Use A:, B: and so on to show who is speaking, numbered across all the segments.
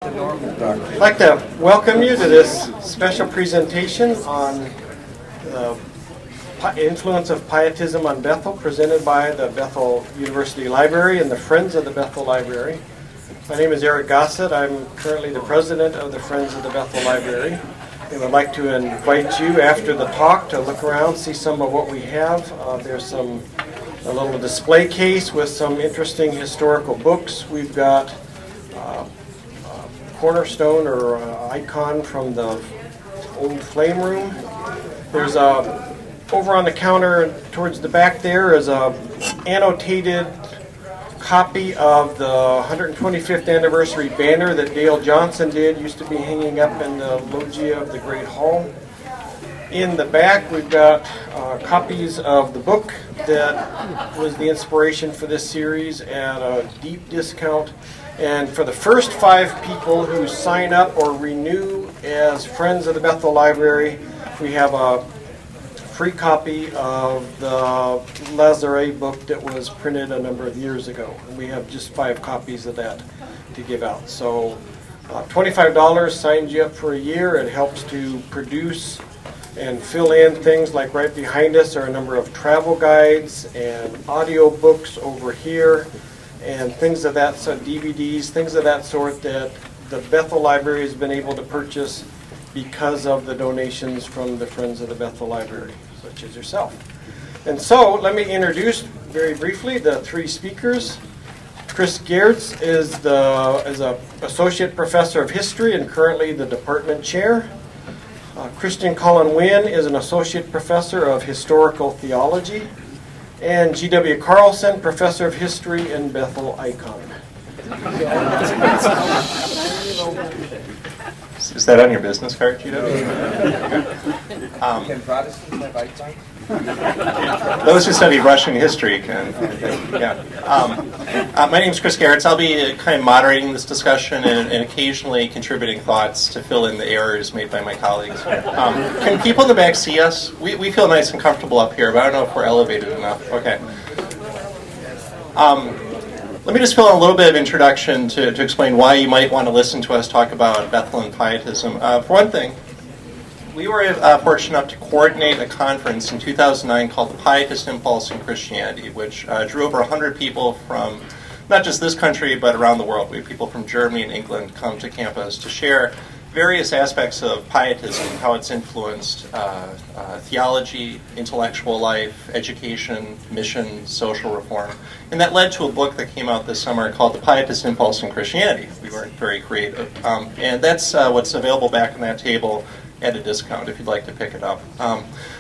A: I'd like to welcome you to this special presentation on the influence of Pietism on Bethel, presented by the Bethel University Library and the Friends of the Bethel Library. My name is Eric Gossett. I'm currently the president of the Friends of the Bethel Library. And I'd like to invite you after the talk to look around, see some of what we have. There's a little display case with some interesting historical books. We've got cornerstone or icon from the old flame room. There's over on the counter towards the back there is a annotated copy of the 125th anniversary banner that Dale Johnson did. Used to be hanging up in the loggia of the Great Hall. In the back we've got copies of the book that was the inspiration for this series at a deep discount. And for the first 5 people who sign up or renew as Friends of the Bethel Library, we have a free copy of the Lazare book that was printed a number of years ago. And we have just 5 copies of that to give out. So $25 signs you up for a year. It helps to produce and fill in things like right behind us are a number of travel guides and audio books over here, and things of that sort, DVDs, things of that sort that the Bethel Library has been able to purchase because of the donations from the Friends of the Bethel Library, such as yourself. And so, let me introduce very briefly the 3 speakers. Chris Gehrz is an associate professor of history and currently the department chair. Christian Colin Winn is an associate professor of historical theology. And G.W. Carlson, professor of history and Bethel icon.
B: Is that on your business card, G.W.?
C: Can Protestants have icons?
B: Those who study Russian history can. Yeah. My name is Chris Gehrz. I'll be kind of moderating this discussion and occasionally contributing thoughts to fill in the errors made by my colleagues. Can people in the back see us? We feel nice and comfortable up here, but I don't know if we're elevated enough. Okay. Let me just fill in a little bit of introduction to explain why you might want to listen to us talk about Bethel and Pietism. For one thing, we were fortunate enough to coordinate a conference in 2009 called the Pietist Impulse in Christianity, which drew over 100 people from not just this country, but around the world. We had people from Germany and England come to campus to share various aspects of Pietism, how it's influenced theology, intellectual life, education, mission, social reform. And that led to a book that came out this summer called The Pietist Impulse in Christianity. We weren't very creative. And that's what's available back on that table at a discount if you'd like to pick it up.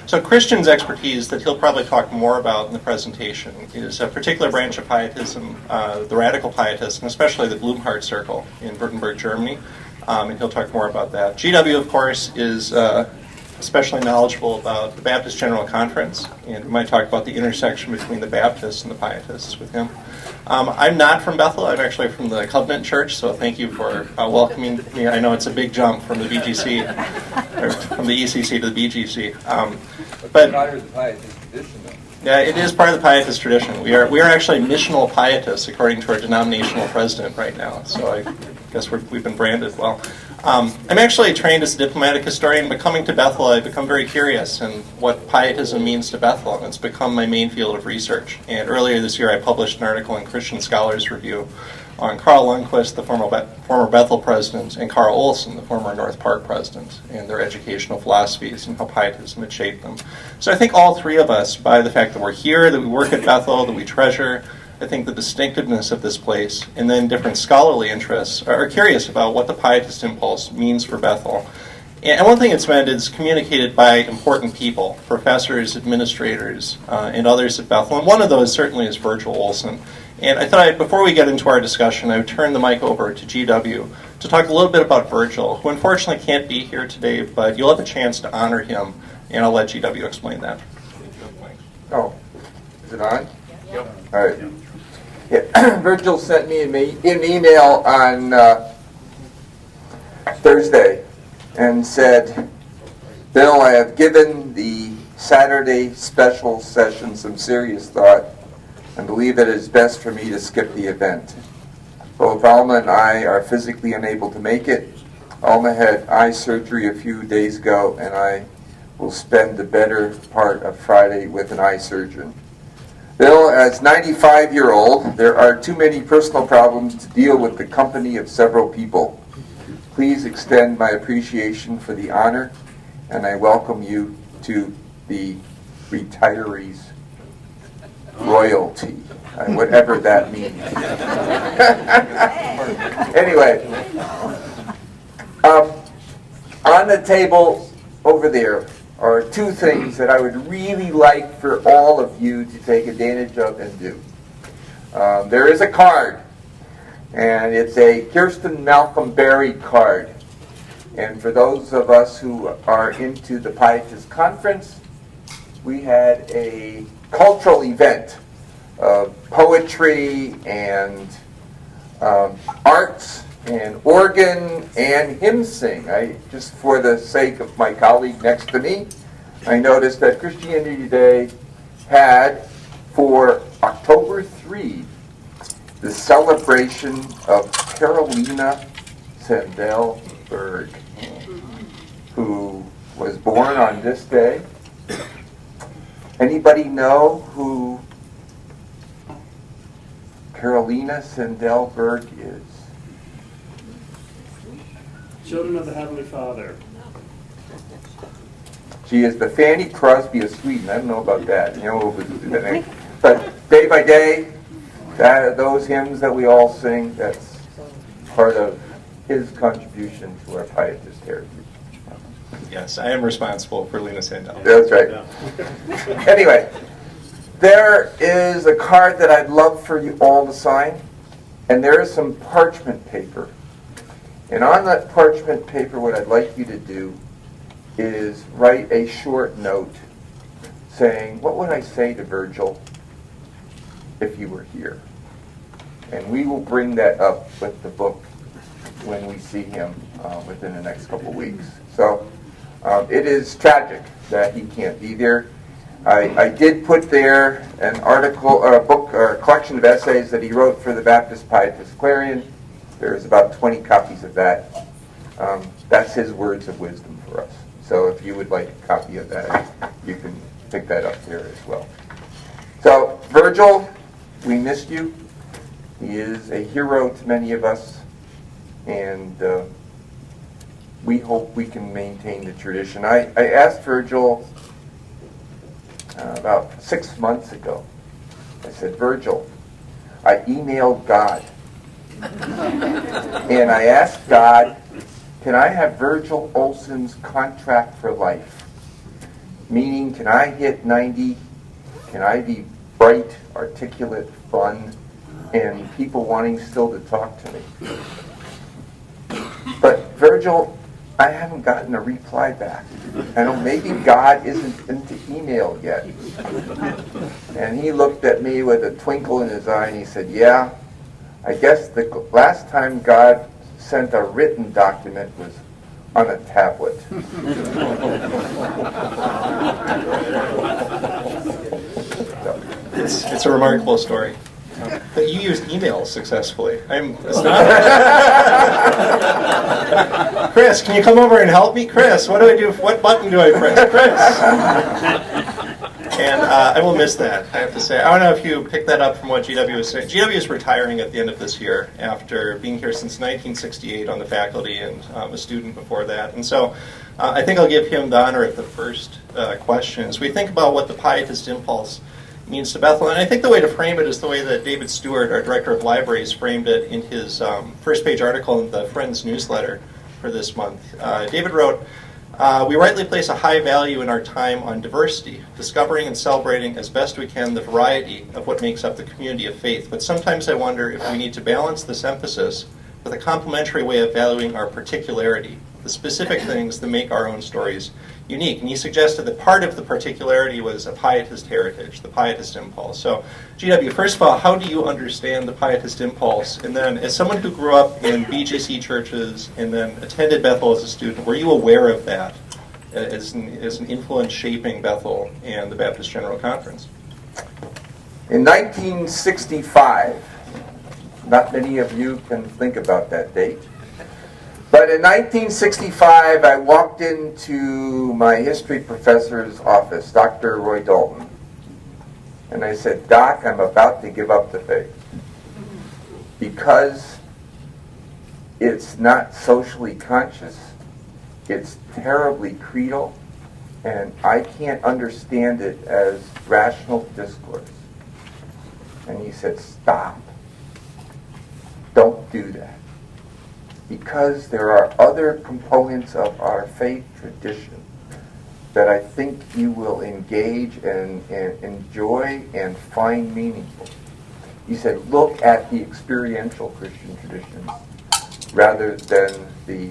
B: So Christian's expertise that he'll probably talk more about in the presentation is a particular branch of Pietism, the radical Pietists, and especially the Blumhardt Circle in Württemberg, Germany. And he'll talk more about that. GW, of course, is especially knowledgeable about the Baptist General Conference, and we might talk about the intersection between the Baptists and the Pietists with him. I'm not from Bethel. I'm actually from the Covenant Church, so thank you for welcoming me. I know it's a big jump from the BGC, or from the ECC to the BGC.
C: But part of the Pietist tradition, though.
B: Yeah, it is part of the Pietist tradition. We are actually missional Pietists, according to our denominational president right now. So I guess we've been branded well. I'm actually trained as a diplomatic historian, but coming to Bethel, I've become very curious in what Pietism means to Bethel, and it's become my main field of research. And earlier this year, I published an article in Christian Scholars Review on Carl Lundquist, the former Bethel president, and Carl Olson, the former North Park president, and their educational philosophies and how Pietism had shaped them. So I think all 3 of us, by the fact that we're here, that we work at Bethel, that we treasure, I think the distinctiveness of this place, and then different scholarly interests, are curious about what the Pietist Impulse means for Bethel. And one thing it's meant is communicated by important people, professors, administrators, and others at Bethel. And one of those certainly is Virgil Olson. And I thought before we get into our discussion, I would turn the mic over to GW to talk a little bit about Virgil, who unfortunately can't be here today, but you'll have a chance to honor him, and I'll let GW explain that.
C: Oh, is it on?
B: Yep.
C: All right. Yeah. Virgil sent me an email on Thursday and said, Bill, I have given the Saturday special session some serious thought and believe it is best for me to skip the event. Both Alma and I are physically unable to make it. Alma had eye surgery a few days ago, and I will spend the better part of Friday with an eye surgeon. Bill, as 95-year-old, there are too many personal problems to deal with the company of several people. Please extend my appreciation for the honor, and I welcome you to the retirees' royalty, whatever that means. Anyway, on the table over there are two things that I would really like for all of you to take advantage of and do. There is a card, and it's a Kirsten Malcolm Berry card. And for those of us who are into the Pietist Conference, we had a cultural event of poetry and arts and organ and hymn sing. Just for the sake of my colleague next to me, I noticed that Christianity Today had for October 3 the celebration of Carolina Sandell Berg, who was born on this day. Anybody know who Carolina Sandell Berg is?
D: Children of the Heavenly Father.
C: She is the Fanny Crosby of Sweden. I don't know about that. But day by day, those hymns that we all sing, that's part of his contribution to our Pietist heritage.
B: Yes, I am responsible for Lena Sandell.
C: That's right. Anyway, there is a card that I'd love for you all to sign, and there is some parchment paper. And on that parchment paper, what I'd like you to do is write a short note saying, what would I say to Virgil if you were here? And we will bring that up with the book when we see him within the next couple weeks. So it is tragic that he can't be there. I did put there an article, or a book, or a collection of essays that he wrote for the Baptist Pietist Clarion. There's about 20 copies of that. That's his words of wisdom for us. So if you would like a copy of that, you can pick that up there as well. So Virgil, we missed you. He is a hero to many of us, and we hope we can maintain the tradition. I asked Virgil about 6 months ago. I said, Virgil, I emailed God. And I asked God, can I have Virgil Olson's contract for life? Meaning, can I hit 90? Can I be bright, articulate, fun, and people wanting still to talk to me? But Virgil, I haven't gotten a reply back. I know maybe God isn't into email yet. And he looked at me with a twinkle in his eye and he said, yeah, I guess the last time God sent a written document was on a tablet.
B: It's a remarkable story. But you used email successfully. It's not. Chris, can you come over and help me? Chris, what do I do? What button do I press? Chris. And I will miss that, I have to say. I don't know if you picked that up from what GW was saying. GW is retiring at the end of this year after being here since 1968 on the faculty and a student before that. And so I think I'll give him the honor of the first question. As we think about what the Pietist Impulse means to Bethel, and I think the way to frame it is the way that David Stewart, our director of libraries, framed it in his first page article in the Friends newsletter for this month. David wrote, we rightly place a high value in our time on diversity, discovering and celebrating as best we can the variety of what makes up the community of faith. But sometimes I wonder if we need to balance this emphasis with a complementary way of valuing our particularity, the specific things that make our own stories unique. And he suggested that part of the particularity was a Pietist heritage, the Pietist Impulse. So, GW, first of all, how do you understand the Pietist Impulse? And then, as someone who grew up in BJC churches and then attended Bethel as a student, were you aware of that as an influence shaping Bethel and the Baptist General Conference?
C: In 1965, Not many of you can think about that date. But in 1965, I walked into my history professor's office, Dr. Roy Dalton, and I said, "Doc, I'm about to give up the faith because it's not socially conscious, it's terribly creedal, and I can't understand it as rational discourse." And he said, "Stop. Don't do that. Because there are other components of our faith tradition that I think you will engage and enjoy and find meaningful." He said, "Look at the experiential Christian traditions rather than the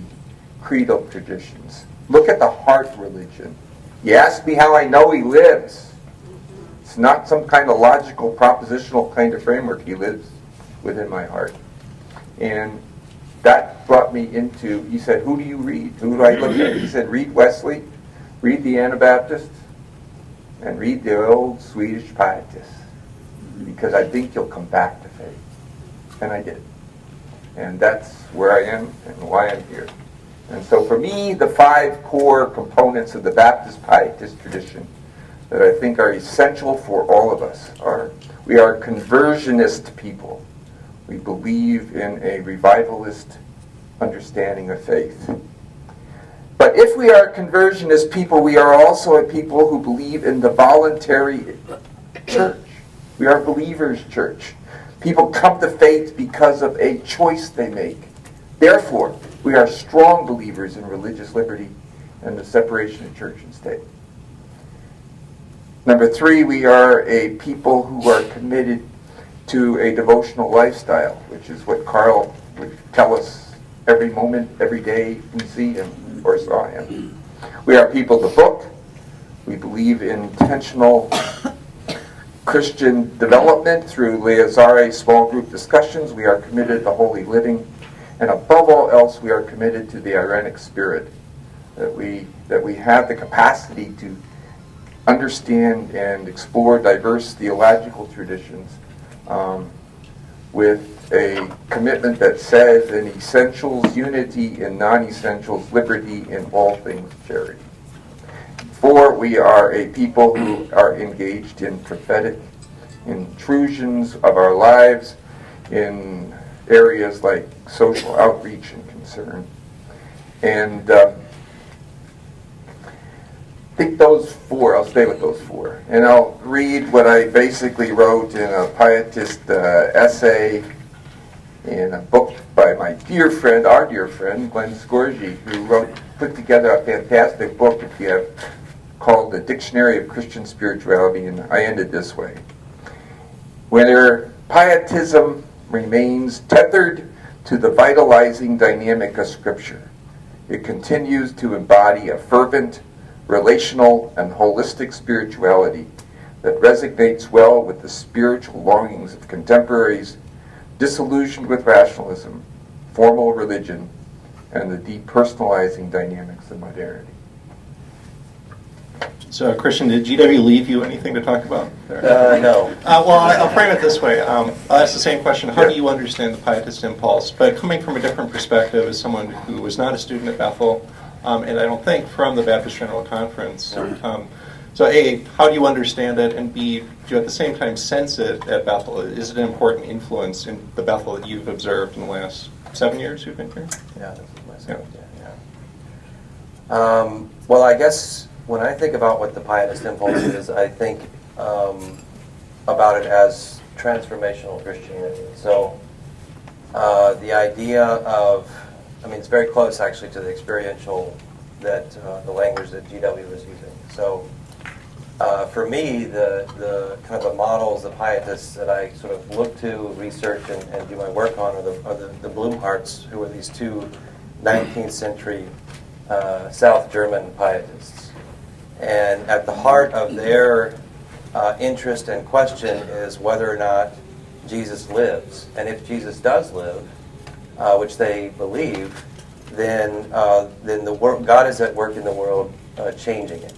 C: creedal traditions. Look at the heart religion. You ask me how I know he lives. It's not some kind of logical, propositional kind of framework. He lives within my heart." And that brought me into, he said, "Who do you read? Who do I look at?" He said, "Read Wesley, read the Anabaptists, and read the old Swedish Pietists, because I think you'll come back to faith." And I did. And that's where I am and why I'm here. And so for me, the 5 core components of the Baptist Pietist tradition that I think are essential for all of us are, we are conversionist people. We believe in a revivalist understanding of faith. But if we are conversionist people, we are also a people who believe in the voluntary church. We are believers' church. People come to faith because of a choice they make. Therefore, we are strong believers in religious liberty and the separation of church and state. Number 3, we are a people who are committed to a devotional lifestyle, which is what Carl would tell us every moment, every day we see him or saw him. We are people of the book. We believe in intentional Christian development through Leazare small group discussions. We are committed to holy living. And above all else, we are committed to the irenic spirit, that we have the capacity to understand and explore diverse theological traditions with a commitment that says in essentials unity, in non-essentials liberty, in all things charity. 4, we are a people who are engaged in prophetic intrusions of our lives in areas like social outreach and concern. And I think those 4, I'll stay with those 4. And I'll read what I basically wrote in a Pietist essay in a book by my dear friend, our dear friend, Glenn Scorgi, who put together a fantastic book, if you have, called The Dictionary of Christian Spirituality, and I ended this way. Whether Pietism remains tethered to the vitalizing dynamic of Scripture, it continues to embody a fervent, relational, and holistic spirituality that resonates well with the spiritual longings of contemporaries, disillusioned with rationalism, formal religion, and the depersonalizing dynamics of modernity.
B: So, Christian, did GW leave you anything to talk about there?
E: No.
B: Well, I'll frame it this way. I'll ask the same question. How do you understand the Pietist Impulse? But coming from a different perspective as someone who was not a student at Bethel, and I don't think from the Baptist General Conference. So A, how do you understand it? And B, do you at the same time sense it at Bethel? Is it an important influence in the Bethel that you've observed in the last 7 years you've been here?
E: Yeah, this is my second day, yeah. Well, I guess when I think about what the Pietist Impulse is, I think about it as transformational Christianity. So the idea of, I mean, it's very close actually to the experiential, that the language that GW was using. So for me, the kind of the models, the Pietists that I sort of look to, research, and do my work on are the Blumhardts, who were these 2 19th century South German Pietists. And at the heart of their interest and question is whether or not Jesus lives. And if Jesus does live, which they believe, then the God is at work in the world, changing it.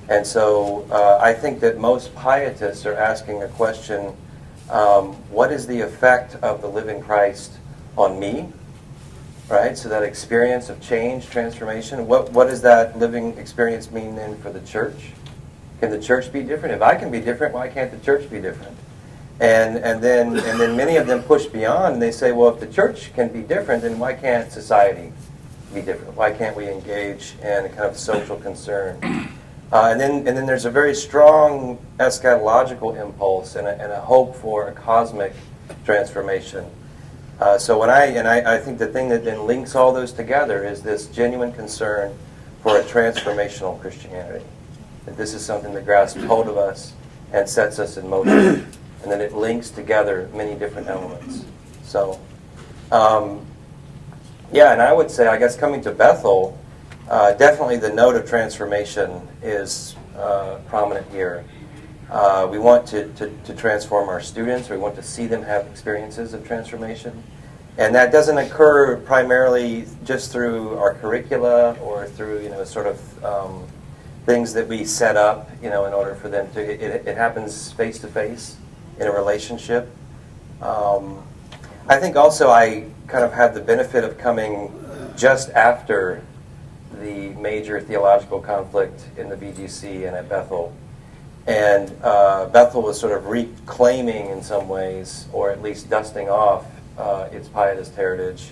E: And so I think that most Pietists are asking a question what is the effect of the living Christ on me, right? So that experience of change, transformation, what does that living experience mean then for the church? Can the church be different? If I can be different, why can't the church be different? And then many of them push beyond, and they say, well, if the church can be different, then why can't society be different? Why can't we engage in a kind of social concern? And then there's a very strong eschatological impulse and a hope for a cosmic transformation. So when I think the thing that then links all those together is this genuine concern for a transformational Christianity. That this is something that grasps hold of us and sets us in motion. And then it links together many different elements. So, yeah, and I would say, I guess coming to Bethel, definitely the note of transformation is prominent here. We want to transform our students. We want to see them have experiences of transformation. And that doesn't occur primarily just through our curricula or through, sort of things that we set up, in order for them to, it happens face to face in a relationship. I think also I kind of had the benefit of coming just after the major theological conflict in the BGC and at Bethel. And Bethel was sort of reclaiming in some ways, or at least dusting off its Pietist heritage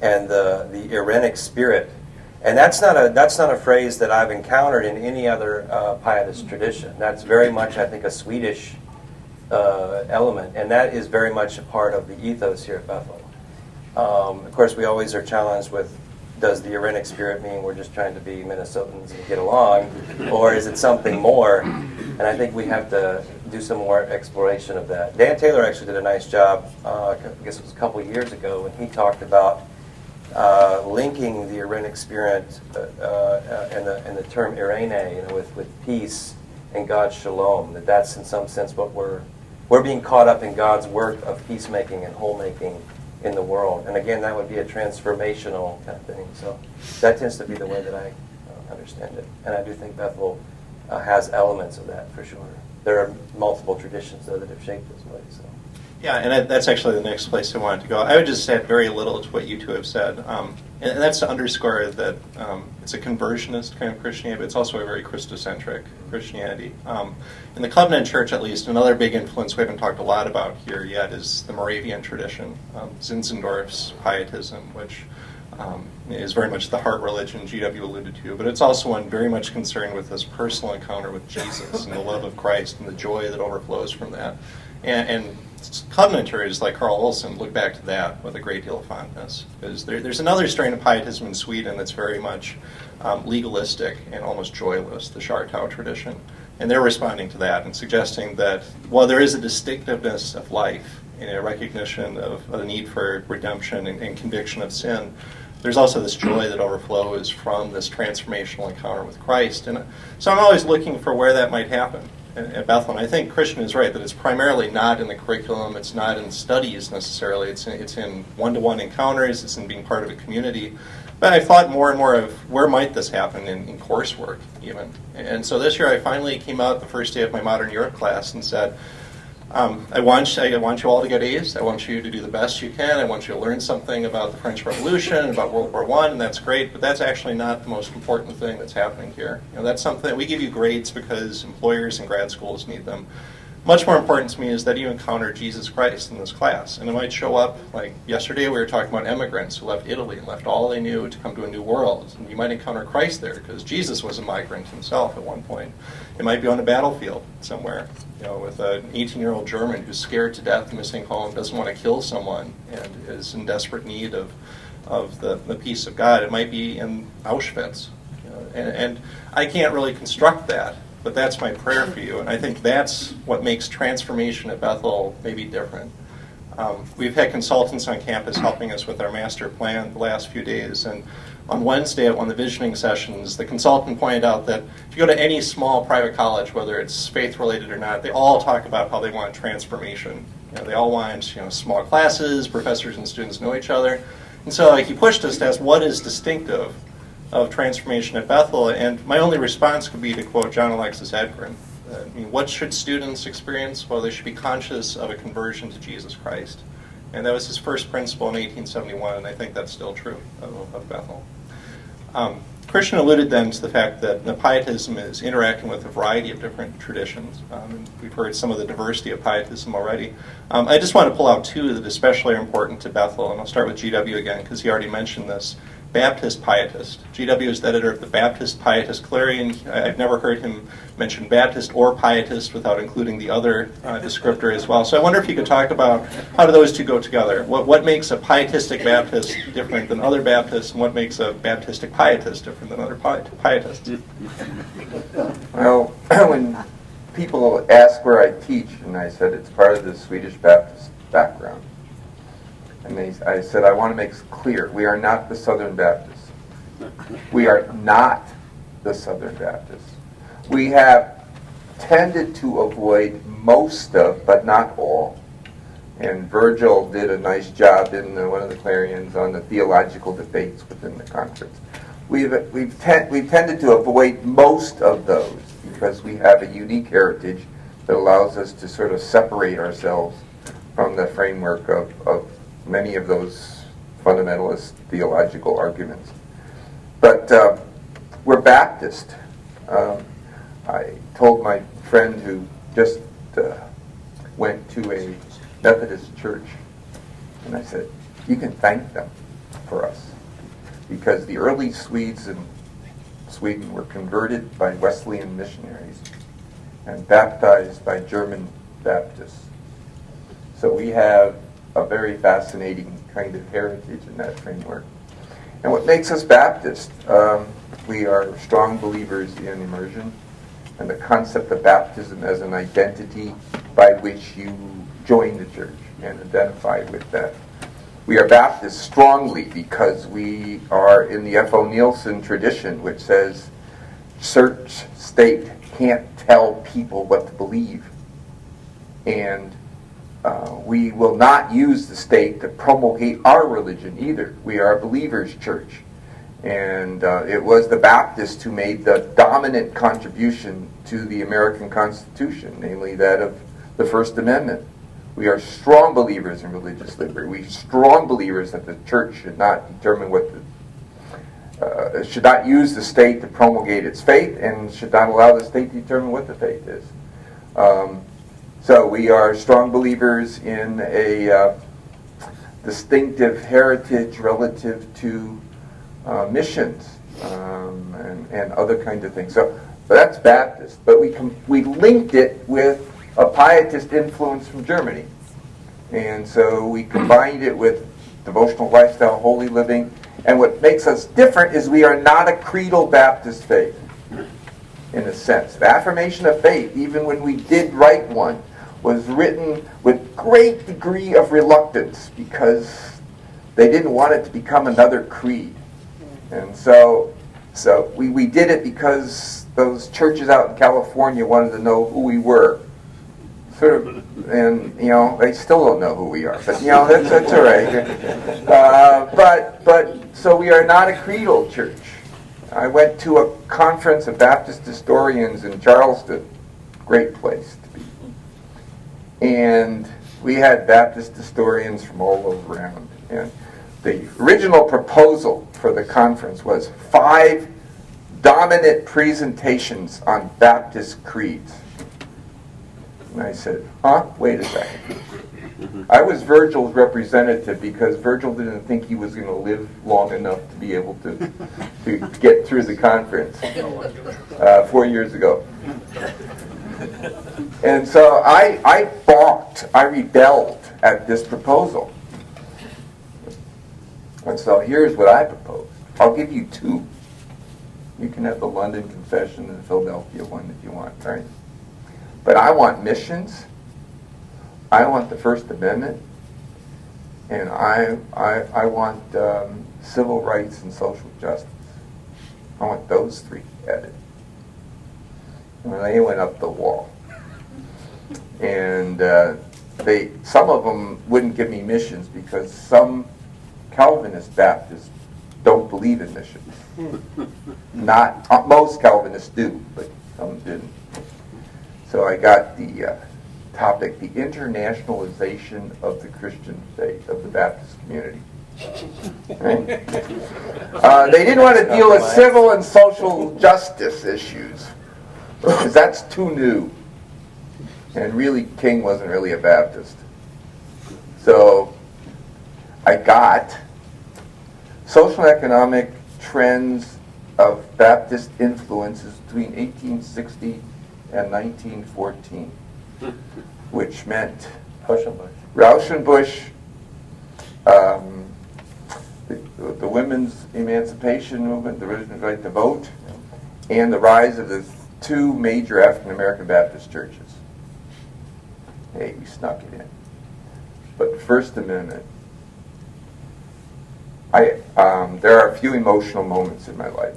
E: and the Irenic spirit. And that's not a phrase that I've encountered in any other Pietist tradition. That's very much, I think, a Swedish element, and that is very much a part of the ethos here at Bethel. Of course, we always are challenged with, does the Irenic spirit mean we're just trying to be Minnesotans and get along, or is it something more? And I think we have to do some more exploration of that. Dan Taylor actually did a nice job, I guess it was a couple of years ago, when he talked about linking the Irenic spirit and the term Irene, with peace and God's shalom. That's in some sense what we're being caught up in, God's work of peacemaking and whole-making in the world. And again, that would be a transformational kind of thing. So that tends to be the way that I understand it. And I do think Bethel has elements of that for sure. There are multiple traditions, though, that have shaped this way. So.
B: Yeah, and that's actually the next place I wanted to go. I would just add very little to what you two have said. And that's to underscore that it's a conversionist kind of Christianity, but it's also a very Christocentric Christianity. In the Covenant Church, at least, another big influence we haven't talked a lot about here yet is the Moravian tradition, Zinzendorf's Pietism, which is very much the heart religion G.W. alluded to, but it's also one very much concerned with this personal encounter with Jesus and the love of Christ and the joy that overflows from that. And Covenanters like Carl Olson look back to that with a great deal of fondness. Because there's another strain of Pietism in Sweden that's very much legalistic and almost joyless, the Schartau tradition. And they're responding to that and suggesting that while there is a distinctiveness of life and a recognition of the need for redemption and conviction of sin, there's also this joy that overflows from this transformational encounter with Christ. And so I'm always looking for where that might happen at Bethel. And I think Christian is right that it's primarily not in the curriculum, it's not in studies necessarily, it's in one-to-one encounters, it's in being part of a community. But I thought more and more of where might this happen in coursework even. And so this year I finally came out the first day of my Modern Europe class and said, I want you all to get A's. I want you to do the best you can. I want you to learn something about the French Revolution, about World War I, and that's great, but that's actually not the most important thing that's happening here. That's something, we give you grades because employers and grad schools need them. Much more important to me is that you encounter Jesus Christ in this class. And it might show up, like yesterday we were talking about immigrants who left Italy and left all they knew to come to a new world. And you might encounter Christ there because Jesus was a migrant himself at one point. It might be on a battlefield somewhere, with an 18-year-old German who's scared to death, missing home, doesn't want to kill someone, and is in desperate need of the peace of God. It might be in Auschwitz. And I can't really construct that. But that's my prayer for you, and I think that's what makes transformation at Bethel maybe different. We've had consultants on campus helping us with our master plan the last few days, and on Wednesday at one of the visioning sessions, the consultant pointed out that if you go to any small private college, whether it's faith-related or not, they all talk about how they want transformation. They all want small classes, professors and students know each other. And so he pushed us to ask what is distinctive of transformation at Bethel, and my only response could be to quote John Alexis Edgren. I mean, what should students experience? Well, they should be conscious of a conversion to Jesus Christ. And that was his first principle in 1871, and I think that's still true of Bethel. Christian alluded then to the fact that the Pietism is interacting with a variety of different traditions. And we've heard some of the diversity of Pietism already. I just want to pull out two that especially are important to Bethel, and I'll start with GW again because he already mentioned this. Baptist Pietist. GW is the editor of the Baptist Pietist Clarion. I've never heard him mention Baptist or Pietist without including the other descriptor as well. So I wonder if you could talk about how do those two go together? What makes a Pietistic Baptist different than other Baptists, and what makes a Baptistic Pietist different than other Pietists?
C: Well, when people ask where I teach, and I said it's part of the Swedish Baptist background, and I said, I want to make it clear, we are not the Southern Baptists. We are not the Southern Baptists. We have tended to avoid most of, but not all. And Virgil did a nice job in one of the Clarions on the theological debates within the conference. We've tended to avoid most of those because we have a unique heritage that allows us to sort of separate ourselves from the framework of many of those fundamentalist theological arguments. But we're Baptist. I told my friend who just went to a Methodist church, and I said, you can thank them for us, because the early Swedes in Sweden were converted by Wesleyan missionaries and baptized by German Baptists. So we have a very fascinating kind of heritage in that framework. And what makes us Baptist, we are strong believers in immersion and the concept of baptism as an identity by which you join the church and identify with that. We are Baptist strongly because we are in the F.O. Nielsen tradition, which says church state can't tell people what to believe. And we will not use the state to promulgate our religion either. We are a believers' church. And it was the Baptists who made the dominant contribution to the American Constitution, namely that of the First Amendment. We are strong believers in religious liberty. We are strong believers that the church should not determine should not use the state to promulgate its faith, and should not allow the state to determine what the faith is. So we are strong believers in a distinctive heritage relative to missions and other kinds of things. So that's Baptist. But we linked it with a Pietist influence from Germany. And so we combined it with devotional lifestyle, holy living. And what makes us different is we are not a creedal Baptist faith, in a sense. The affirmation of faith, even when we did write one, was written with great degree of reluctance because they didn't want it to become another creed. And so we did it because those churches out in California wanted to know who we were. Sort of, and they still don't know who we are, but that's all right. But so we are not a creedal church. I went to a conference of Baptist historians in Charleston, great place to be, and we had Baptist historians from all over around. And the original proposal for the conference was 5 dominant presentations on Baptist creeds. And I said, wait a second. I was Virgil's representative because Virgil didn't think he was going to live long enough to be able to get through the conference 4 years ago. And so I balked, I rebelled at this proposal. And so here's what I propose. I'll give you 2. You can have the London Confession and the Philadelphia one if you want, right? But I want missions, I want the First Amendment, and I want civil rights and social justice. I want those 3 added. And they went up the wall. And some of them wouldn't give me missions because some Calvinist Baptists don't believe in missions. Not most Calvinists do, but some didn't. So I got the topic, the internationalization of the Christian faith, of the Baptist community. Right? They didn't want to deal with civil and social justice issues, because that's too new. And really, King wasn't really a Baptist. So I got social and economic trends of Baptist influences between 1860 and 1914, which meant Rauschenbusch, the women's emancipation movement, the women's right to vote, and the rise of the two major African American Baptist churches. Hey, we snuck it in. But the First Amendment, there are a few emotional moments in my life.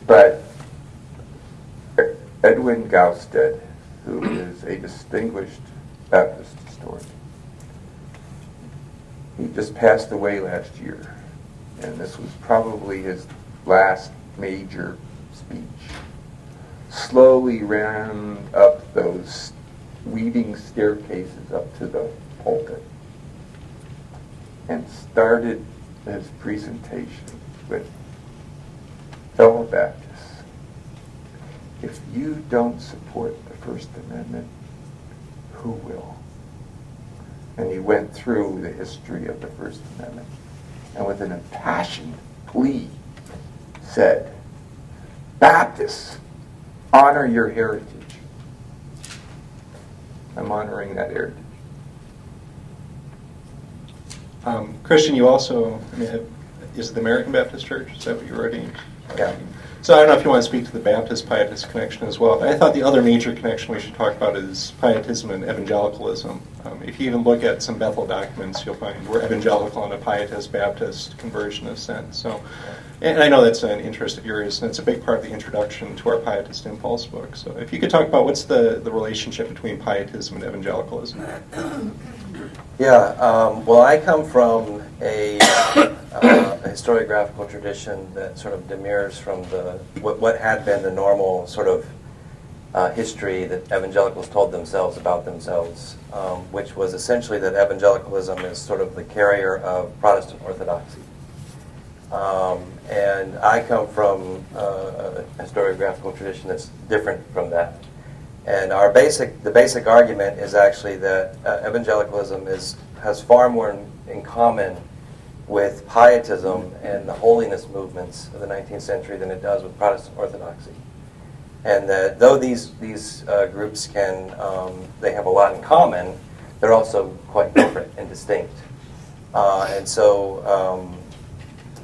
C: But Edwin Gausted, who is a distinguished Baptist historian, he just passed away last year, and this was probably his last major speech. Slowly ran up those weaving staircases up to the pulpit and started his presentation with, fellow Baptists, if you don't support the First Amendment, who will? And he went through the history of the First Amendment, and with an impassioned plea said, Baptists, honor your heritage. I'm honoring that heritage.
B: Christian, you also, is it the American Baptist Church? Is that what you're already?
C: Yeah.
B: So I don't know if you want to speak to the Baptist-Pietist connection as well. I thought the other major connection we should talk about is Pietism and evangelicalism. If you even look at some Bethel documents, you'll find we're evangelical in a Pietist-Baptist conversionist sense. So, and I know that's an interest of yours, and it's a big part of the introduction to our Pietist Impulse book. So if you could talk about what's the relationship between Pietism and evangelicalism.
E: Yeah, well, I come from a historiographical tradition that sort of demurs from what had been the normal sort of history that evangelicals told themselves about themselves, which was essentially that evangelicalism is sort of the carrier of Protestant orthodoxy. And I come from a historiographical tradition that's different from that. And the basic argument is actually that evangelicalism has far more in common with Pietism and the holiness movements of the 19th century than it does with Protestant orthodoxy. And that though these groups they have a lot in common, they're also quite different and distinct. And so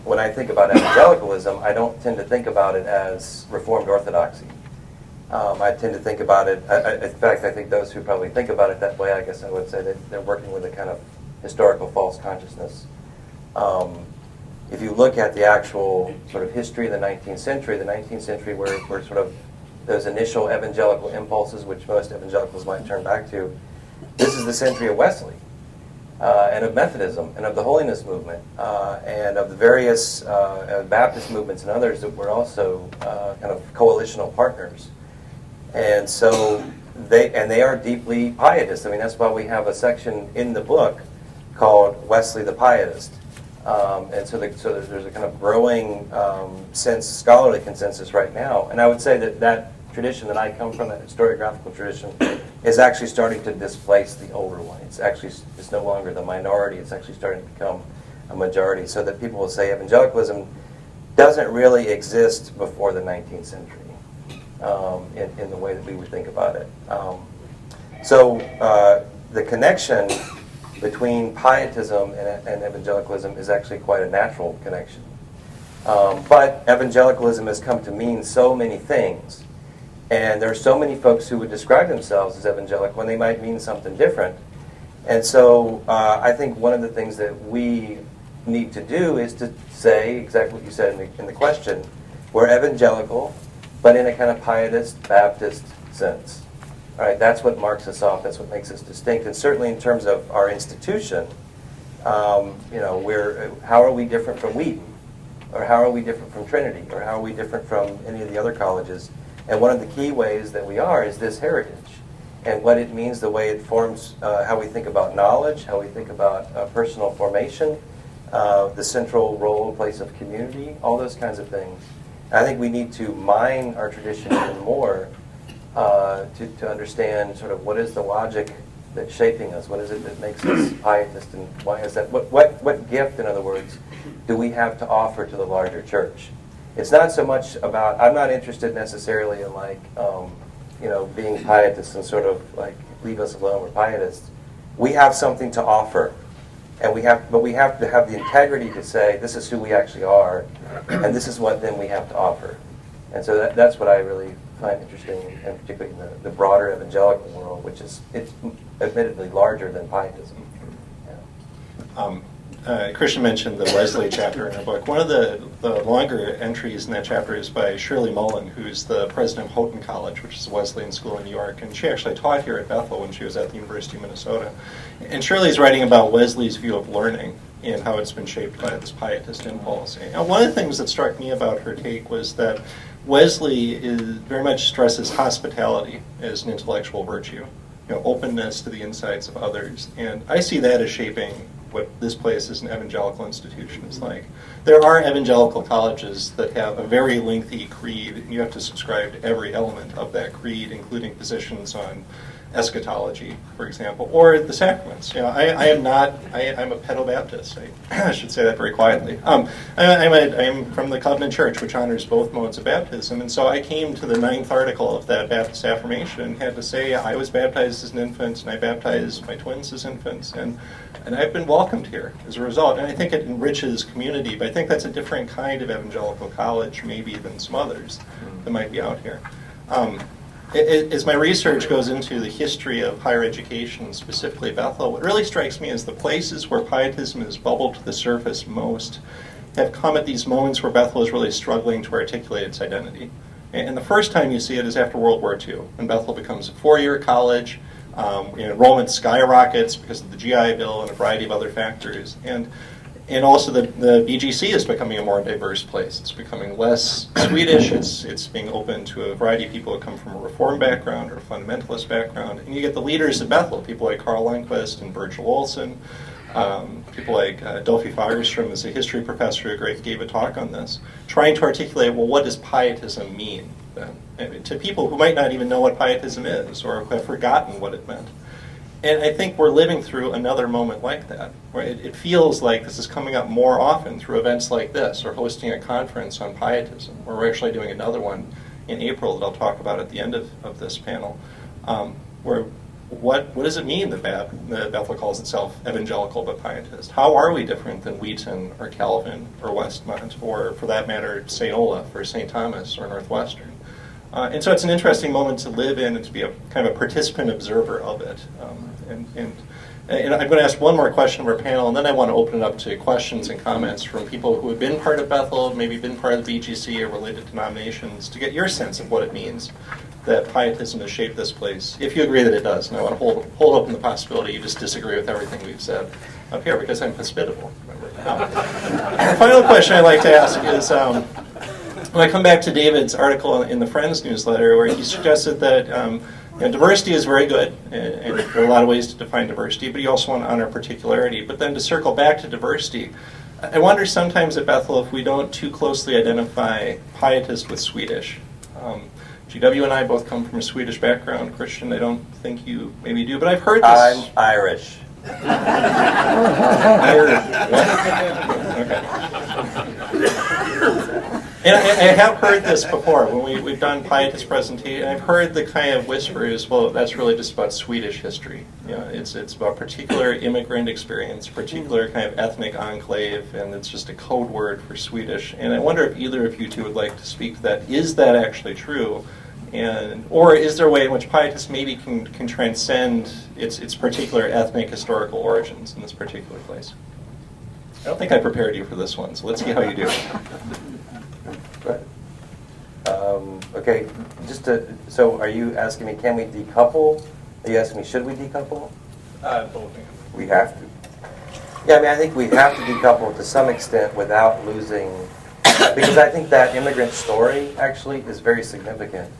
E: when I think about evangelicalism, I don't tend to think about it as Reformed orthodoxy. I tend to think about it, in fact, I think those who probably think about it that way, I guess I would say that they're working with a kind of historical false consciousness. If you look at the actual sort of history of the 19th century were sort of those initial evangelical impulses, which most evangelicals might turn back to. This is the century of Wesley, and of Methodism, and of the holiness movement, and of the various Baptist movements and others that were also kind of coalitional partners. And so they are deeply pietist. I mean, that's why we have a section in the book called Wesley the Pietist. And so there's a kind of growing scholarly consensus right now. And I would say that tradition that I come from, that historiographical tradition, is actually starting to displace the older one. It's no longer the minority. It's actually starting to become a majority. So that people will say evangelicalism doesn't really exist before the 19th century. In the way that we would think about it. So the connection between Pietism and evangelicalism is actually quite a natural connection. But evangelicalism has come to mean so many things. And there are so many folks who would describe themselves as evangelical when they might mean something different. And so I think one of the things that we need to do is to say exactly what you said in the question. We're evangelical, but in a kind of Pietist, Baptist sense. All right, that's what marks us off. That's what makes us distinct. And certainly in terms of our institution, how are we different from Wheaton? Or how are we different from Trinity? Or how are we different from any of the other colleges? And one of the key ways that we are is this heritage. And what it means, the way it forms how we think about knowledge, how we think about personal formation, the central role, place of community, all those kinds of things. And I think we need to mine our tradition even more to understand sort of what is the logic that's shaping us, what is it that makes us pietist, and why is that? What gift, in other words, do we have to offer to the larger church? It's not so much about, I'm not interested necessarily in like, being pietists and sort of like, leave us alone, we're pietists. We have something to offer. And we have to have the integrity to say, this is who we actually are, and this is what then we have to offer. And so that's what I really find interesting, and particularly in the broader evangelical world, which is, it's admittedly larger than pietism.
B: Christian mentioned the Wesley chapter in her book. One of the longer entries in that chapter is by Shirley Mullen, who's the president of Houghton College, which is a Wesleyan school in New York, and she actually taught here at Bethel when she was at the University of Minnesota. And Shirley's writing about Wesley's view of learning and how it's been shaped by this Pietist impulse. And one of the things that struck me about her take was that Wesley very much stresses hospitality as an intellectual virtue, openness to the insights of others. And I see that as shaping what this place as an evangelical institution is like. There are evangelical colleges that have a very lengthy creed, and you have to subscribe to every element of that creed, including positions on eschatology, for example, or the sacraments. I'm a pedo-Baptist. I should say that very quietly. I'm from the Covenant Church, which honors both modes of baptism, and so I came to the 9th article of that Baptist affirmation and had to say I was baptized as an infant, and I baptized my twins as infants, and I've been welcomed here as a result. And I think it enriches community, but I think that's a different kind of evangelical college, maybe, than some others that might be out here. As my research goes into the history of higher education, specifically Bethel, what really strikes me is the places where pietism has bubbled to the surface most have come at these moments where Bethel is really struggling to articulate its identity. And the first time you see it is after World War II, when Bethel becomes a 4-year college. Enrollment skyrockets because of the GI Bill and a variety of other factors. And also the BGC is becoming a more diverse place. It's becoming less Swedish. It's being open to a variety of people who come from a Reform background or a fundamentalist background. And you get the leaders of Bethel, people like Carlson and Virgil Olson, people like Dolphy Fagerström is a history professor who gave a talk on this, trying to articulate, well, what does pietism mean then? To people who might not even know what pietism is or have forgotten what it meant. And I think we're living through another moment like that, where it feels like this is coming up more often through events like this, or hosting a conference on pietism, or we're actually doing another one in April that I'll talk about at the end of this panel, where what does it mean that Bethel calls itself evangelical but pietist? How are we different than Wheaton or Calvin or Westmont, or for that matter, St. Olaf or St. Thomas or Northwestern? And so it's an interesting moment to live in and to be a kind of a participant observer of it. And I'm going to ask one more question of our panel, and then I want to open it up to questions and comments from people who have been part of Bethel, maybe been part of the BGC or related denominations, to get your sense of what it means that pietism has shaped this place, if you agree that it does. And I want to hold open the possibility you just disagree with everything we've said up here, because I'm hospitable. The final question I'd like to ask is, when I come back to David's article in the Friends newsletter, where he suggested that diversity is very good, and there are a lot of ways to define diversity, but you also want to honor particularity. But then to circle back to diversity, I wonder sometimes at Bethel if we don't too closely identify pietist with Swedish. GW and I both come from a Swedish background. Christian, I don't think you maybe do, but I've heard this.
E: I'm Irish.
B: And I have heard this before when we've done pietist presentation. I've heard the kind of whispers, well, that's really just about Swedish history. It's about particular immigrant experience, particular kind of ethnic enclave, and it's just a code word for Swedish. And I wonder if either of you two would like to speak to that. Is that actually true? Or is there a way in which pietism maybe can transcend its particular ethnic historical origins in this particular place? I don't think I prepared you for this one, so let's see how you do.
E: Right. Okay, so are you asking me, can we decouple? Are you asking me, should we decouple?
B: Both.
C: We have to.
E: Yeah, I mean, I think we have to decouple to some extent without losing because I think that immigrant story actually is very significant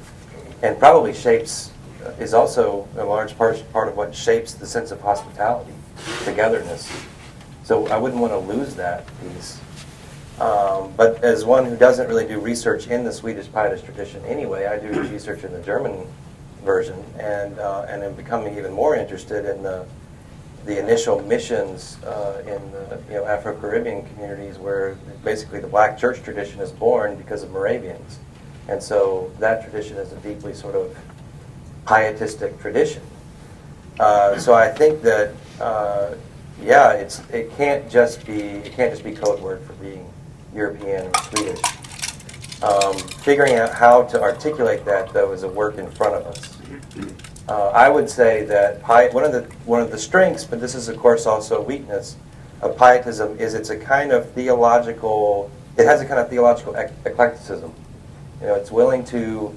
E: and probably is also a large part of what shapes the sense of hospitality, togetherness. So I wouldn't want to lose that piece. But as one who doesn't really do research in the Swedish Pietist tradition anyway, I do research in the German version, and am becoming even more interested in the initial missions in the Afro-Caribbean communities, where basically the black church tradition is born because of Moravians, and so that tradition is a deeply sort of pietistic tradition. So I think that it can't just be code word for being European or Swedish. Figuring out how to articulate that, though, is a work in front of us. I would say that one of the strengths, but this is of course also a weakness of Pietism, is it has a kind of theological eclecticism. It's willing to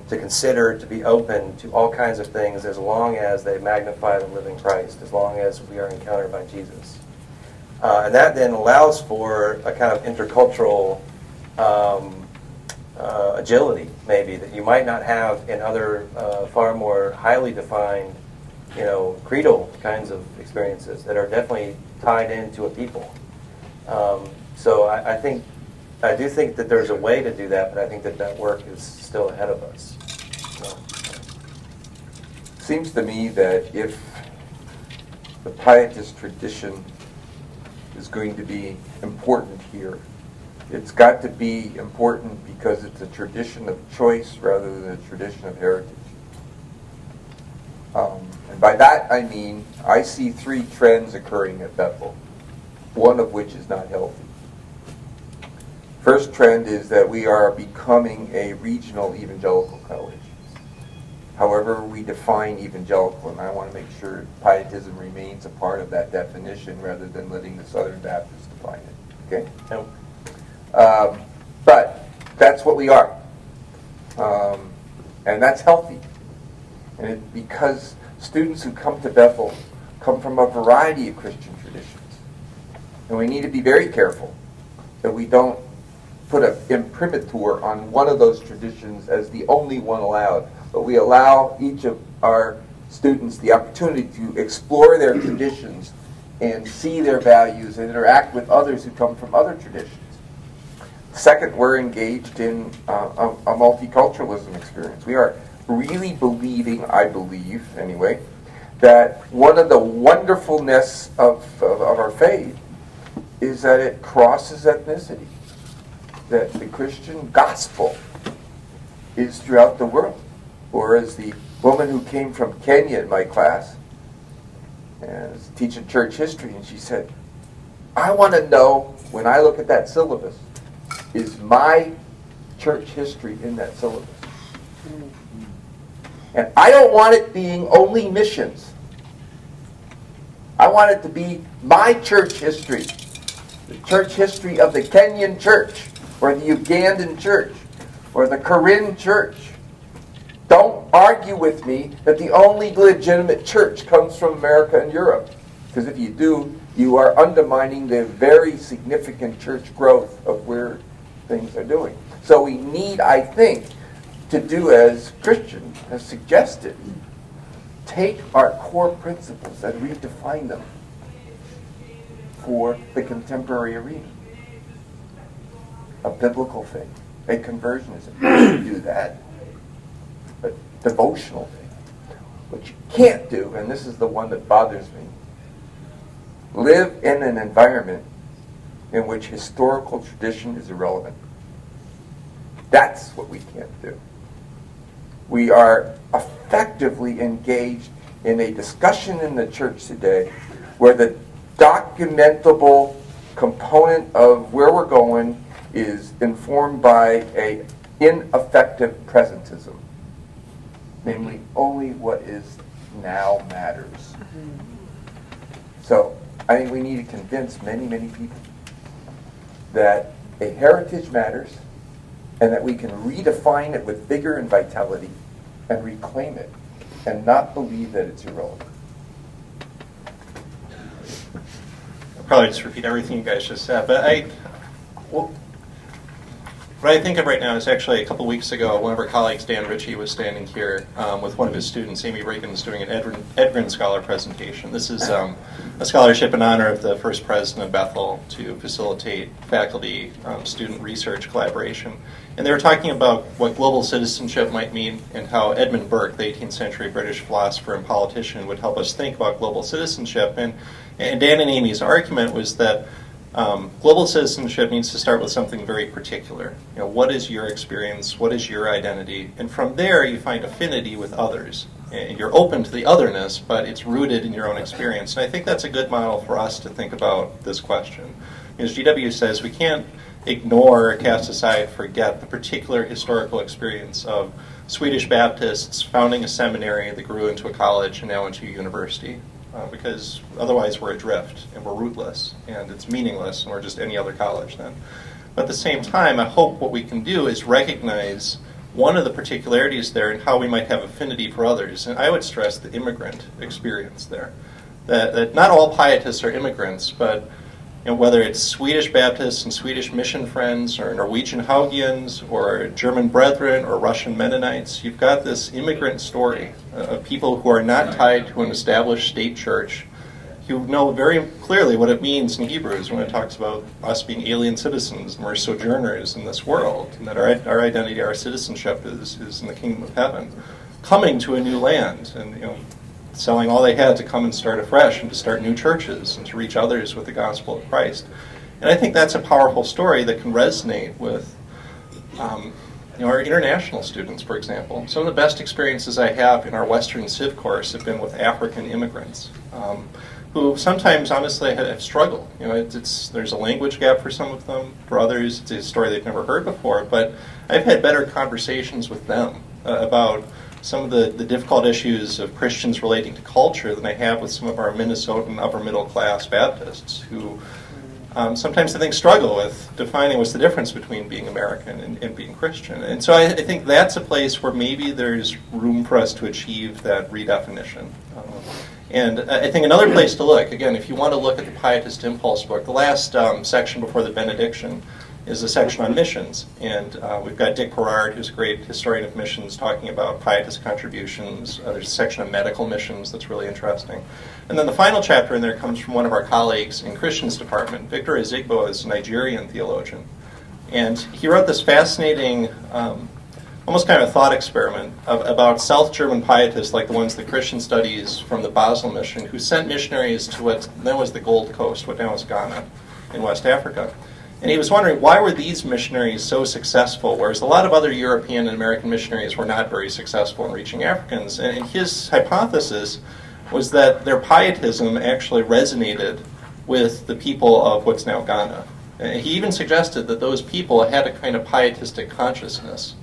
E: consider, to be open to all kinds of things, as long as they magnify the living Christ, as long as we are encountered by Jesus. And that then allows for a kind of intercultural agility, maybe, that you might not have in other far more highly defined, creedal kinds of experiences that are definitely tied into a people. So I do think that there's a way to do that, but I think that work is still ahead of us.
C: Seems to me that if the Pietist tradition is going to be important here, it's got to be important because it's a tradition of choice rather than a tradition of heritage. And by that I mean I see three trends occurring at Bethel, one of which is not healthy. First trend is that we are becoming a regional evangelical college. However we define evangelical, and I want to make sure Pietism remains a part of that definition rather than letting the Southern Baptists define it. Okay?
E: Yep.
C: But that's what we are. And that's healthy. And because students who come to Bethel come from a variety of Christian traditions. And we need to be very careful that we don't put an imprimatur on one of those traditions as the only one allowed. But we allow each of our students the opportunity to explore their traditions and see their values and interact with others who come from other traditions. Second, we're engaged in a multiculturalism experience. We are really believing, I believe anyway, that one of the wonderfulness of our faith is that it crosses ethnicity, that the Christian gospel is throughout the world. Or as the woman who came from Kenya in my class, and was teaching church history, and she said, I want to know, when I look at that syllabus, is my church history in that syllabus? And I don't want it being only missions. I want it to be my church history. The church history of the Kenyan church, or the Ugandan church, or the Korean church. Don't argue with me that the only legitimate church comes from America and Europe. Because if you do, you are undermining the very significant church growth of where things are doing. So we need, I think, to do as Christian has suggested, take our core principles and redefine them for the contemporary arena. A biblical faith, a conversionism, do that. A devotional thing. What you can't do, and this is the one that bothers me, live in an environment in which historical tradition is irrelevant. That's what we can't do. We are effectively engaged in a discussion in the church today where the documentable component of where we're going is informed by an ineffective presentism. Namely, only what is now matters. So, I think we need to convince many, many people that a heritage matters and that we can redefine it with vigor and vitality and reclaim it and not believe that it's irrelevant.
B: I'll probably just repeat everything you guys just said, but What I think of right now is actually a couple weeks ago, one of our colleagues, Dan Ritchie, was standing here with one of his students, Amy Reagan's, doing an Edgren Scholar presentation. This is a scholarship in honor of the first president of Bethel to facilitate faculty-student research collaboration. And they were talking about what global citizenship might mean and how Edmund Burke, the 18th century British philosopher and politician, would help us think about global citizenship. And Dan and Amy's argument was that global citizenship needs to start with something very particular. What is your experience? What is your identity? And from there, you find affinity with others. And you're open to the otherness, but it's rooted in your own experience. And I think that's a good model for us to think about this question. As GW says, we can't ignore or cast aside, forget the particular historical experience of Swedish Baptists founding a seminary that grew into a college and now into a university. Because otherwise we're adrift and we're rootless and it's meaningless and we're just any other college then. But at the same time, I hope what we can do is recognize one of the particularities there and how we might have affinity for others. And I would stress the immigrant experience there. That not all pietists are immigrants, but whether it's Swedish Baptists and Swedish mission friends or Norwegian Haugians or German Brethren or Russian Mennonites, you've got this immigrant story of people who are not tied to an established state church, who know very clearly what it means in Hebrews when it talks about us being alien citizens and we're sojourners in this world, and that our identity, our citizenship is in the kingdom of heaven, coming to a new land and selling all they had to come and start afresh and to start new churches and to reach others with the gospel of Christ. And I think that's a powerful story that can resonate with our international students, for example. Some of the best experiences I have in our Western Civ course have been with African immigrants who sometimes, honestly, have struggled. There's a language gap for some of them. For others, it's a story they've never heard before. But I've had better conversations with them about some of the difficult issues of Christians relating to culture than I have with some of our Minnesotan upper middle class Baptists who sometimes I think struggle with defining what's the difference between being American and being Christian. And so I think that's a place where maybe there's room for us to achieve that redefinition. And I think another place to look, again, if you want to look at the Pietist Impulse book, the last section before the benediction is a section on missions. And we've got Dick Perard, who's a great historian of missions, talking about Pietist contributions. There's a section on medical missions that's really interesting. And then the final chapter in there comes from one of our colleagues in Christians department. Victor Ezigbo is a Nigerian theologian. And he wrote this fascinating, almost kind of a thought experiment about South German pietists like the ones that Christian studies from the Basel mission, who sent missionaries to what then was the Gold Coast, what now is Ghana in West Africa. And he was wondering, why were these missionaries so successful, whereas a lot of other European and American missionaries were not very successful in reaching Africans? And his hypothesis was that their pietism actually resonated with the people of what's now Ghana. And he even suggested that those people had a kind of pietistic consciousness,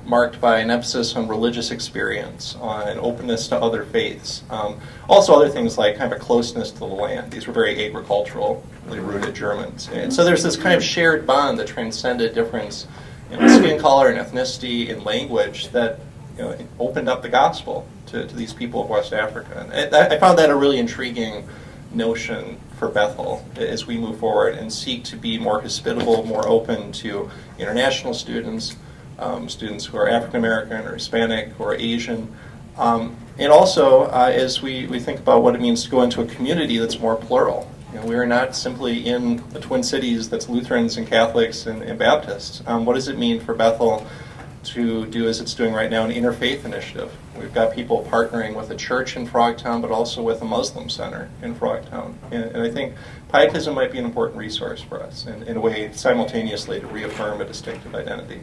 B: marked by an emphasis on religious experience, on an openness to other faiths. Also other things like kind of a closeness to the land. These were very agriculturally rooted Germans. And so there's this kind of shared bond that transcended difference in skin color and ethnicity and language that opened up the gospel to these people of West Africa. And I found that a really intriguing notion for Bethel as we move forward and seek to be more hospitable, more open to international students, students who are African American or Hispanic or Asian, and also as we think about what it means to go into a community that's more plural. We are not simply in the Twin Cities that's Lutherans and Catholics and Baptists. What does it mean for Bethel to do, as it's doing right now, an interfaith initiative? We've got people partnering with a church in Frogtown, but also with a Muslim center in Frogtown. And I think Pietism might be an important resource for us, and in a way, simultaneously, to reaffirm a distinctive identity.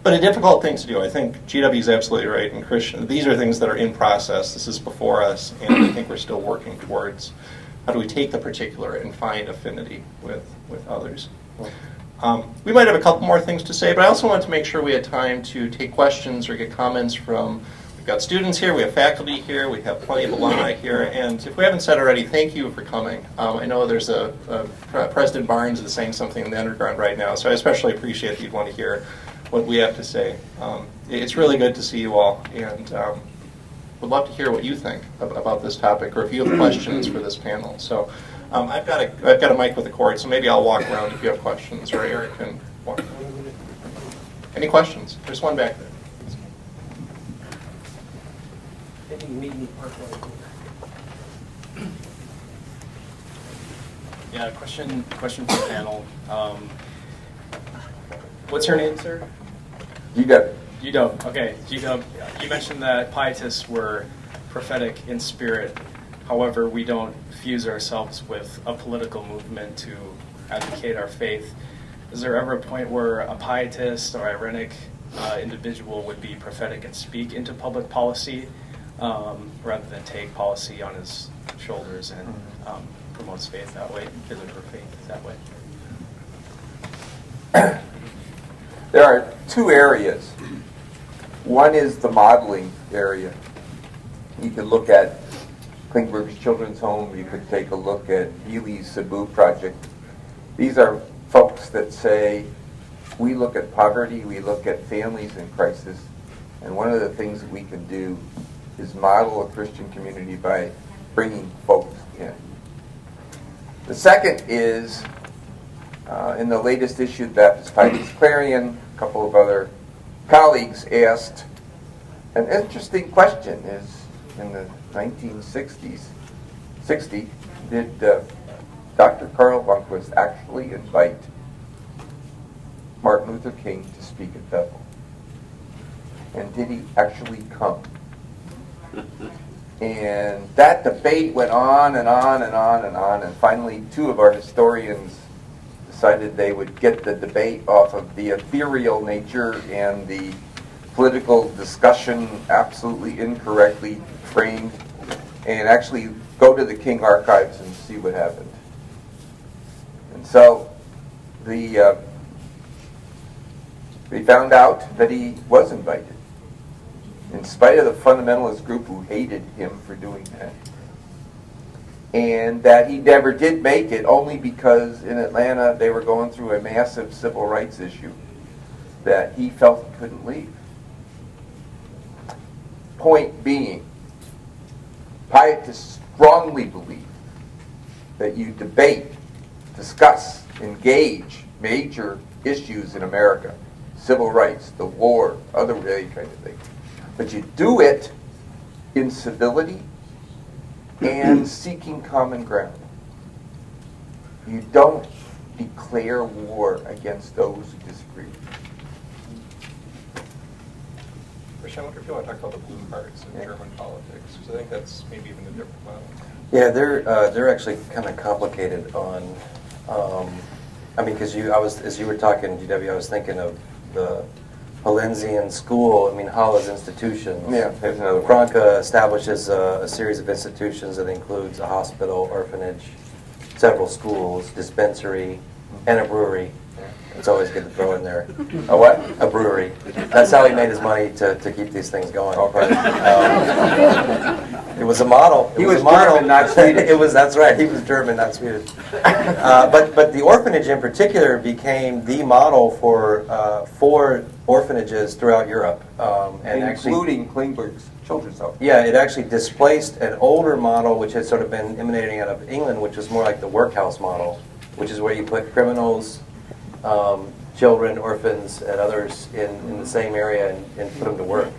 B: But a difficult thing to do. I think GW is absolutely right in Christian. These are things that are in process. This is before us, and I think we're still working towards how do we take the particular and find affinity with others. We might have a couple more things to say, but I also wanted to make sure we had time to take questions or get comments from, we've got students here, we have faculty here, we have plenty of alumni here, and if we haven't said already, thank you for coming. I know there's President Barnes is saying something in the underground right now, so I especially appreciate if you'd want to hear what we have to say. It's really good to see you all, and would love to hear what you think about this topic, or if you have questions for this panel. So I've got a mic with a cord, so maybe I'll walk around if you have questions, or Eric can walk. Any questions? There's one back there.
F: Yeah, question for the panel. What's your name, sir?
C: UW.
F: UW. Okay, UW. You mentioned that Pietists were prophetic in spirit. However, we don't fuse ourselves with a political movement to advocate our faith. Is there ever a point where a Pietist or irenic individual would be prophetic and speak into public policy rather than take policy on his shoulders and promotes faith that way, his or her faith that way?
C: There are two areas. One is the modeling area. You could look at Klingberg's Children's Home. You could take a look at Healy's Cebu Project. These are folks that say, we look at poverty, we look at families in crisis, and one of the things that we can do is model a Christian community by bringing folks in. The second is, in the latest issue of the Baptist Pietist Clarion, a couple of other colleagues asked an interesting question, is in the 1960s, did Dr. Karl Bunquist actually invite Martin Luther King to speak at Bethel? And did he actually come? And that debate went on and on and on and on, and finally two of our historians decided they would get the debate off of the ethereal nature and the political discussion absolutely incorrectly framed, and actually go to the King archives and see what happened. And so they found out that he was invited, in spite of the fundamentalist group who hated him for doing that. And that he never did make it, only because in Atlanta they were going through a massive civil rights issue that he felt he couldn't leave. Point being, Pietists strongly believe that you debate, discuss, engage major issues in America, civil rights, the war, other really kind of things. But you do it in civility and seeking common ground. You don't declare war against those who disagree.
B: Christian, I wonder if you want to talk about the blue hearts in German politics, because I think that's maybe even a different model.
E: Yeah, they're actually kind of complicated on. I mean, because as you were talking, GW, I was thinking of the Holensian school. I mean, Halla's institutions.
C: Yeah, there's another one.
E: Franke establishes a series of institutions that includes a hospital, orphanage, several schools, dispensary, and a brewery. It's always good to throw in there.
C: A what?
E: A brewery. That's how he made his money to keep these things going.
C: Okay.
E: It was a model.
C: He was German, not Swedish.
E: That's right. He was German, not Swedish. But the orphanage in particular became the model for orphanages throughout Europe, and
C: Including Klingberg's Children's Home.
E: yeah, it actually displaced an older model which had sort of been emanating out of England, which was more like the workhouse model, which is where you put criminals, children, orphans, and others in the same area and put them to work.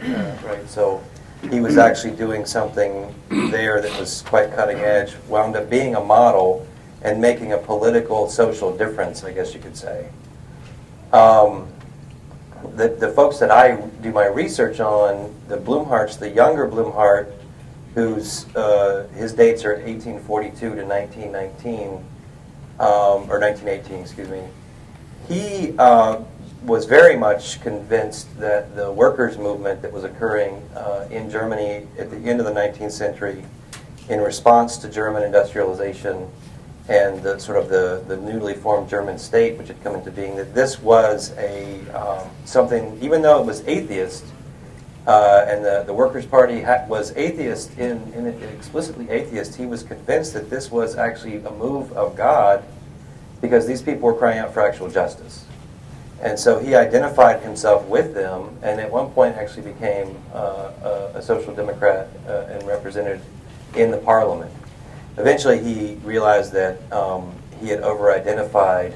E: Right. So he was actually doing something there that was quite cutting edge, wound up being a model and making a political, social difference, I guess you could say. The folks that I do my research on, the Blumhardts, the younger Blumhardt, whose his dates are 1842 to 1919, or 1918, excuse me. He was very much convinced that the workers' movement that was occurring in Germany at the end of the 19th century, in response to German industrialization and the sort of the newly formed German state, which had come into being, that this was a something, even though it was atheist, and the Workers' Party was atheist, in explicitly atheist, he was convinced that this was actually a move of God, because these people were crying out for actual justice. And so he identified himself with them, and at one point actually became a social democrat and represented in the parliament. Eventually he realized that he had over-identified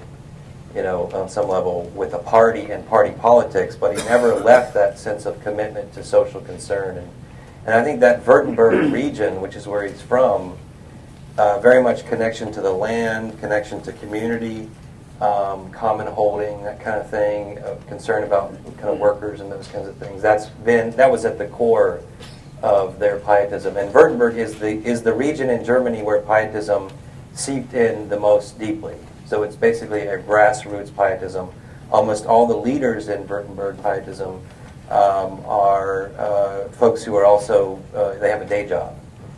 E: on some level with a party and party politics, but he never left that sense of commitment to social concern. And I think that Württemberg region, which is where he's from, very much connection to the land, connection to community, common holding, that kind of thing, concern about kind of workers and those kinds of things. That was at the core of their Pietism. And Württemberg is the region in Germany where Pietism seeped in the most deeply. So it's basically a grassroots Pietism. Almost all the leaders in Württemberg Pietism are folks who are also, they have a day job,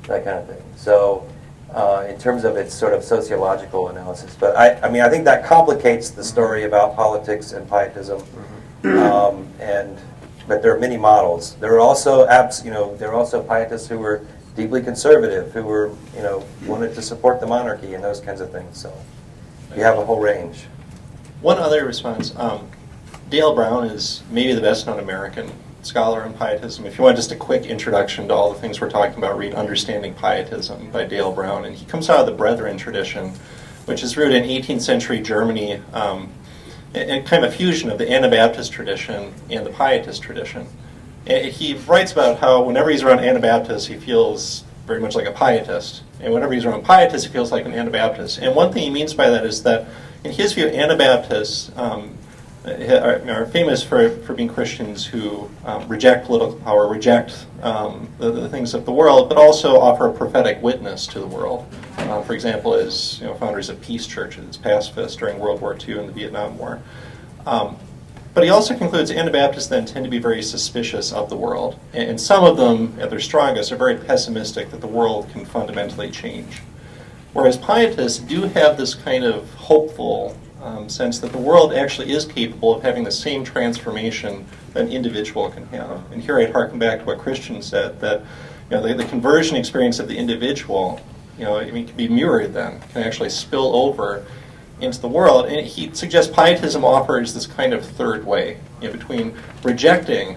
E: that kind of thing. So in terms of its sort of sociological analysis. But I mean, I think that complicates the story about politics and Pietism. But there are many models. There are also there are also Pietists who were deeply conservative, who were wanted to support the monarchy and those kinds of things. So you have a whole range.
B: One other response. Dale Brown is maybe the best known American scholar on Pietism. If you want just a quick introduction to all the things we're talking about, read Understanding Pietism by Dale Brown. And he comes out of the Brethren tradition, which is rooted in 18th century Germany, and kind of a fusion of the Anabaptist tradition and the Pietist tradition. And he writes about how whenever he's around Anabaptists, he feels very much like a Pietist. And whenever he's around Pietists, he feels like an Anabaptist. And one thing he means by that is that, in his view, Anabaptists are famous for being Christians who reject political power, reject the things of the world, but also offer a prophetic witness to the world. For example, as founders of peace churches, pacifists during World War II and the Vietnam War. But he also concludes Anabaptists then tend to be very suspicious of the world, and some of them, at their strongest, are very pessimistic that the world can fundamentally change. Whereas Pietists do have this kind of hopeful sense that the world actually is capable of having the same transformation that an individual can have. And here I'd harken back to what Christian said, that the conversion experience of the individual, can be mirrored then, can actually spill over into the world. And he suggests Pietism offers this kind of third way, between rejecting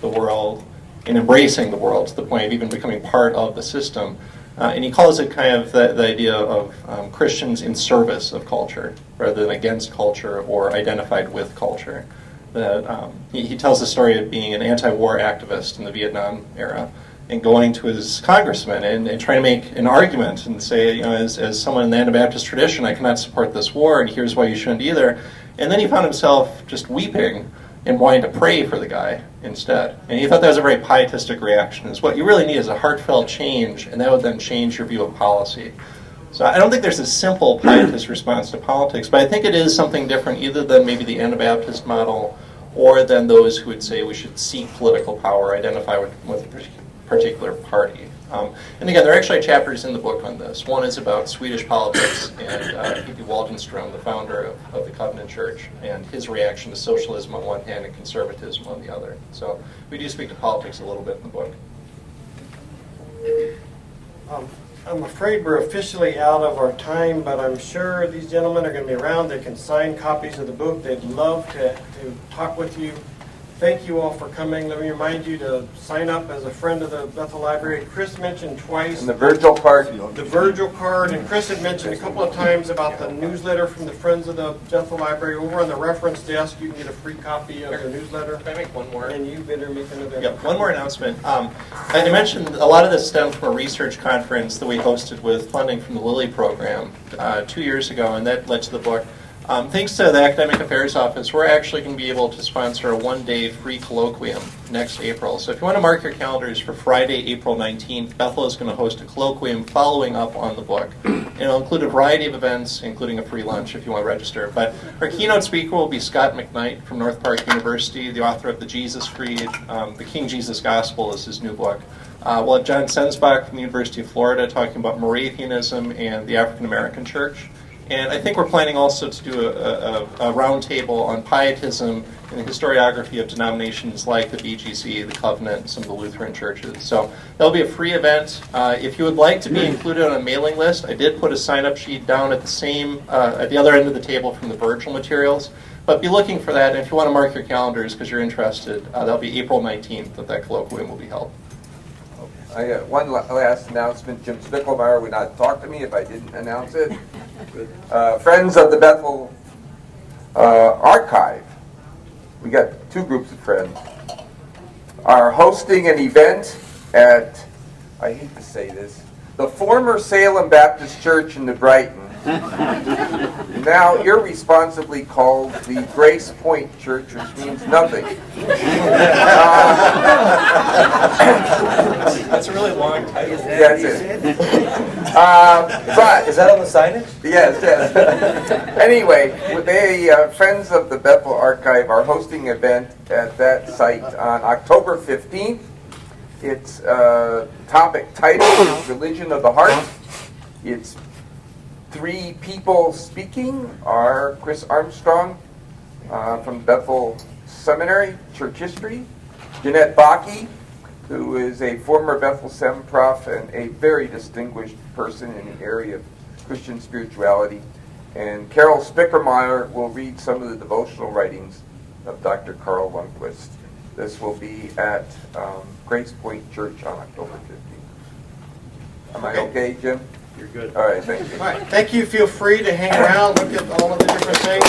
B: the world and embracing the world to the point of even becoming part of the system. And he calls it kind of the idea of Christians in service of culture rather than against culture or identified with culture. That he tells the story of being an anti-war activist in the Vietnam era and going to his congressman and trying to make an argument and say, as someone in the Anabaptist tradition, I cannot support this war, and here's why you shouldn't either. And then he found himself just weeping and wanting to pray for the guy instead. And he thought that was a very pietistic reaction, is what you really need is a heartfelt change, and that would then change your view of policy. So I don't think there's a simple pietist response to politics, but I think it is something different either than maybe the Anabaptist model or than those who would say we should seek political power, identify with a particular party. And again, there are actually chapters in the book on this. One is about Swedish politics and P.P. Waldenström, the founder of the Covenant Church, and his reaction to socialism on one hand and conservatism on the other. So we do speak to politics a little bit in the book.
A: I'm afraid we're officially out of our time, but I'm sure these gentlemen are going to be around. They can sign copies of the book. They'd love to talk with you. Thank you all for coming. Let me remind you to sign up as a friend of the Bethel Library. Chris mentioned twice
C: And the Virgil card.
A: the Virgil card, and Chris had mentioned a couple of times about the newsletter from the Friends of the Bethel Library. Over on the reference desk, you can get a free copy of the newsletter.
B: Can I make one more?
A: And you better make another.
B: Yeah, one more announcement. I mentioned a lot of this stemmed from a research conference that we hosted with funding from the Lilly program 2 years ago, and that led to the book. Thanks to the Academic Affairs Office, we're actually going to be able to sponsor a one-day free colloquium next April. So if you want to mark your calendars for Friday, April 19th, Bethel is going to host a colloquium following up on the book. And it'll include a variety of events, including a free lunch if you want to register. But our keynote speaker will be Scott McKnight from North Park University, the author of The Jesus Creed. The King Jesus Gospel is his new book. We'll have John Sensbach from the University of Florida talking about Moravianism and the African American Church. And I think we're planning also to do a roundtable on Pietism and the historiography of denominations like the BGC, the Covenant, some of the Lutheran churches. So that'll be a free event. If you would like to be included on a mailing list, I did put a sign-up sheet down at the other end of the table from the Virgil materials. But be looking for that. And if you want to mark your calendars because you're interested, that'll be April 19th that colloquium will be held.
C: I got one last announcement. Jim Spickelmeyer would not talk to me if I didn't announce it. Friends of the Bethel Archive, we got two groups of friends, are hosting an event at, I hate to say this, the former Salem Baptist Church in New Brighton, now irresponsibly called the Grace Point Church, which means nothing.
F: That's a really long title.
C: That's it. But
E: Is that on the signage?
C: yes, yes. Anyway, they Friends of the Bethel Archive are hosting an event at that site on October 15th. Its topic title is Religion of the Heart. Its three people speaking are Chris Armstrong from Bethel Seminary, Church History, Jeanette Bakke, who is a former Bethel Sem prof and a very distinguished person in the area of Christian spirituality, and Carol Spickermeyer will read some of the devotional writings of Dr. Carl Lundquist. This will be at Grace Point Church on October 15th. Am I okay, Jim?
D: You're good.
C: All right, thank you.
A: All right, thank you. Feel free to hang around, look at all of the different things.